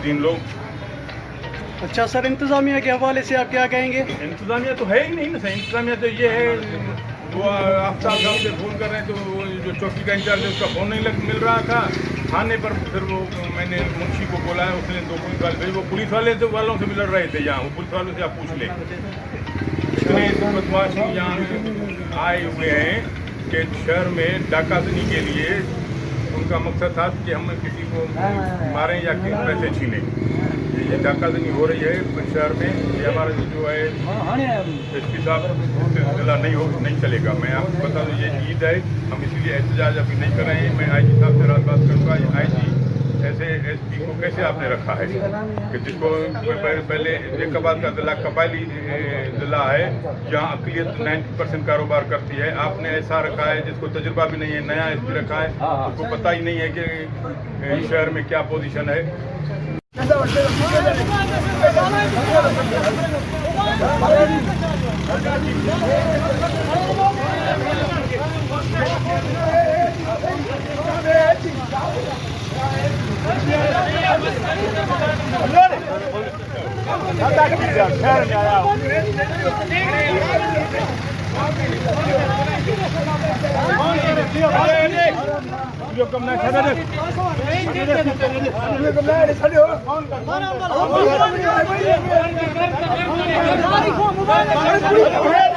3 लोग। अच्छा सर, इंतजामिया के हवाले से आप क्या कहेंगे? इंतजामिया तो है ही नहीं ना सर। इंतजामिया तो ये है, वो आफ्ताब साहब से फ़ोन कर रहे हैं तो वो जो चौकी का इंचार्ज है उसका फ़ोन नहीं मिल रहा था थाने पर। फिर वो मैंने मुंशी को बोला है, उसने 2 क्विंटल भेज। वो पुलिस वालों से भी लड़ रहे थे यहाँ। वो पुलिस वालों से आप पूछ लें। इतने बदमाश यहाँ आए हुए हैं कि शहर में डाकातनी के लिए उनका मकसद था कि हम किसी को मारें या पैसे छीनें। ये डाकातनी हो रही है शहर में। ये हमारा जो है SP साहब सिलसिला नहीं चलेगा। मैं आपको बता दूँ, ये ईद है, हम इसीलिए एहतजाज अभी नहीं कर रहे हैं। मैं IG साहब से रात बात करूँगा। IG ऐसे SP को कैसे आपने रखा है कि जिसको पहले जैकाबाद का ज़िला कबायली ज़िला है जहाँ अक़लियत 90% कारोबार करती है, आपने ऐसा रखा है जिसको तजुर्बा भी नहीं है, नया SP रखा है, उसको पता ही नहीं है कि इस शहर में क्या पोजीशन है। Mobarak